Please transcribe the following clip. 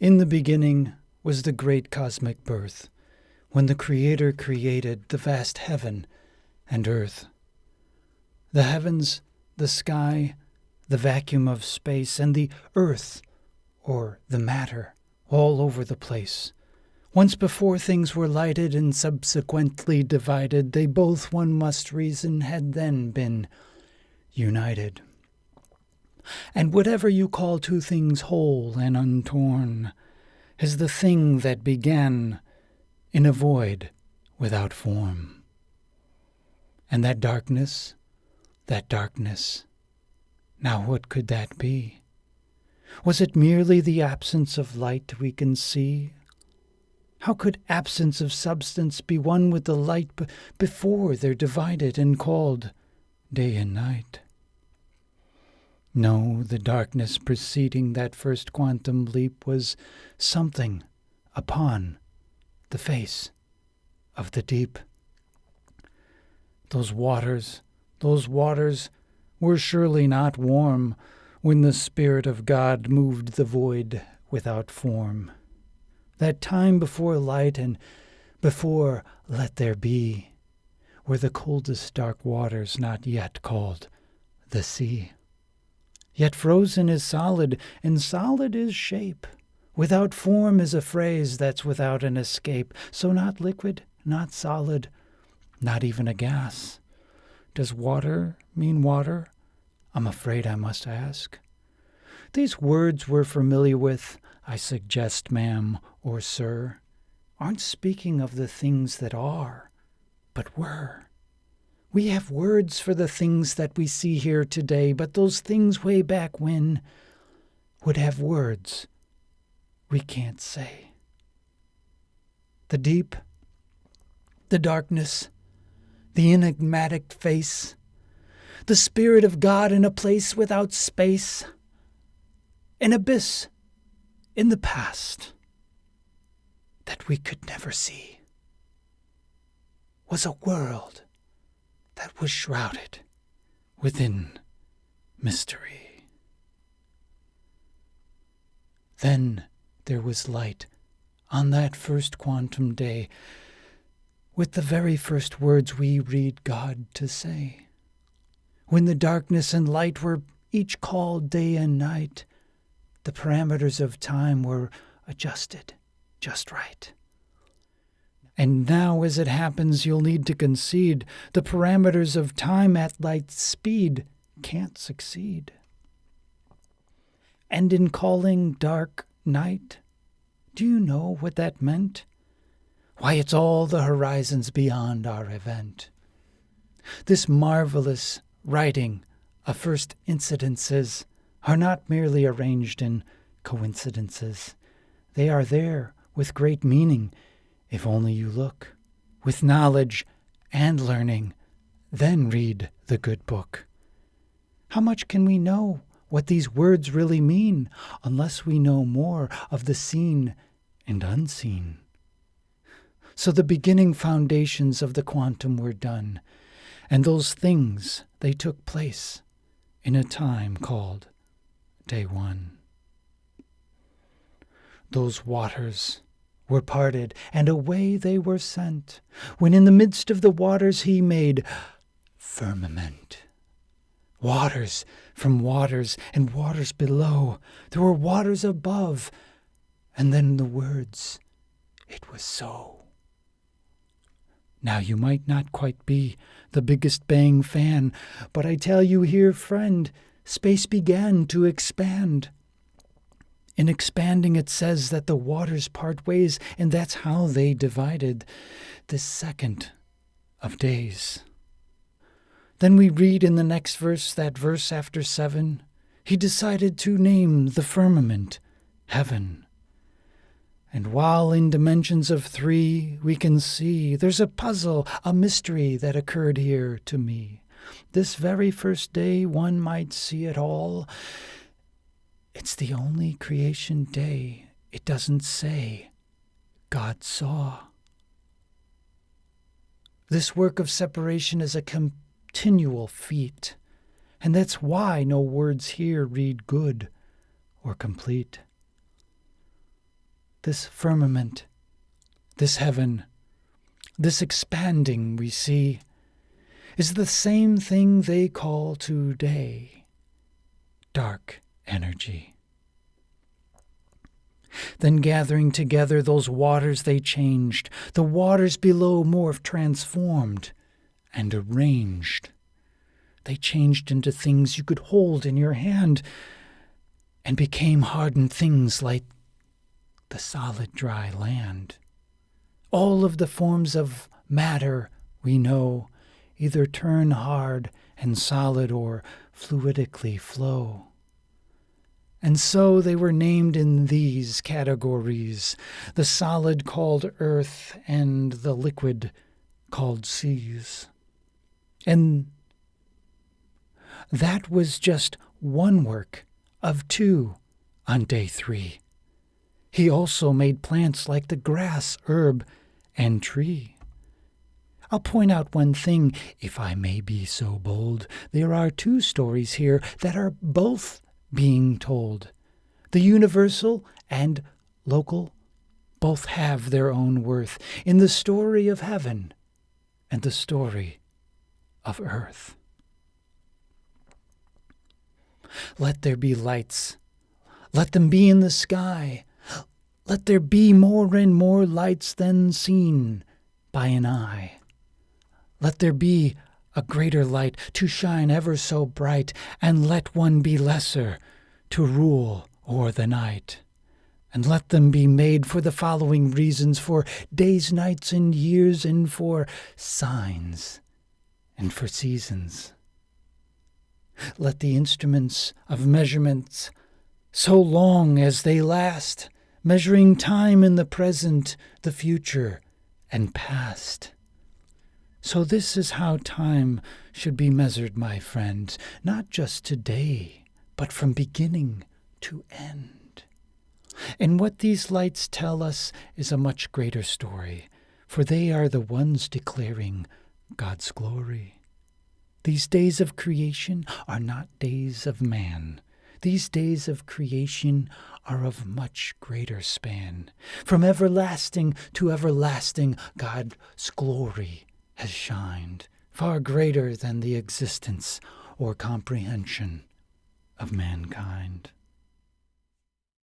In the beginning was the great cosmic birth, when the Creator created the vast heaven and earth. The heavens, the sky, the vacuum of space, and the earth, or the matter, all over the place. Once before things were lighted and subsequently divided, they both, one must reason, had then been united. And whatever you call two things whole and untorn is the thing that began in a void without form. And that darkness, now what could that be? Was it merely the absence of light we can see? How could absence of substance be one with the light before they're divided and called day and night? No, the darkness preceding that first quantum leap was something upon the face of the deep. Those waters were surely not warm when the Spirit of God moved the void without form. That time before light and before let there be were the coldest dark waters not yet called the sea. Yet frozen is solid, and solid is shape. Without form is a phrase that's without an escape. So not liquid, not solid, not even a gas. Does water mean water? I'm afraid I must ask. These words we're familiar with, I suggest, ma'am or sir, aren't speaking of the things that are, but were. We have words for the things that we see here today, but those things way back when would have words we can't say. The deep, the darkness, the enigmatic face, the Spirit of God in a place without space, an abyss in the past that we could never see, was a world that was shrouded within mystery. Then there was light on that first quantum day, with the very first words we read God to say. When the darkness and light were each called day and night, the parameters of time were adjusted just right. And now, as it happens, you'll need to concede the parameters of time at light speed can't succeed. And in calling dark night, do you know what that meant? Why, it's all the horizons beyond our event. This marvelous writing of first incidences are not merely arranged in coincidences. They are there with great meaning, if only you look, with knowledge and learning, then read the good book. How much can we know what these words really mean unless we know more of the seen and unseen? So the beginning foundations of the quantum were done, and those things, they took place in a time called day one. Those waters were parted, and away they were sent, when in the midst of the waters he made firmament. Waters from waters, and waters below. There were waters above, and then the words, "It was so." Now you might not quite be the biggest Bang fan, but I tell you here, friend, space began to expand. In expanding, it says that the waters part ways, and that's how they divided this second of days. Then we read in the next verse, that verse after 7, he decided to name the firmament heaven. And while in dimensions of 3 we can see there's a puzzle, a mystery that occurred here to me. This very first day one might see it all. It's the only creation day it doesn't say God saw. This work of separation is a continual feat, and that's why no words here read good or complete. this firmament, this heaven, this expanding we see, is the same thing they call today dark energy. Then gathering together those waters they changed, the waters below morphed, transformed, and arranged. They changed into things you could hold in your hand and became hardened things like the solid dry land. All of the forms of matter we know either turn hard and solid or fluidically flow. And so they were named in these categories, the solid called earth and the liquid called seas. And that was just one work of two on day 3. He also made plants like the grass, herb, and tree. I'll point out one thing, if I may be so bold. There are 2 stories here that are both being told. The universal and local both have their own worth in the story of heaven and the story of earth. Let there be lights. Let them be in the sky. Let there be more and more lights than seen by an eye. Let there be a greater light to shine ever so bright, and let one be lesser to rule o'er the night. And let them be made for the following reasons, for days, nights, and years, and for signs, and for seasons. Let the instruments of measurements, so long as they last, measuring time in the present, the future, and past. So this is how time should be measured, my friends, not just today, but from beginning to end. And what these lights tell us is a much greater story, for they are the ones declaring God's glory. These days of creation are not days of man. These days of creation are of much greater span. From everlasting to everlasting, God's glory has shined, far greater than the existence or comprehension of mankind.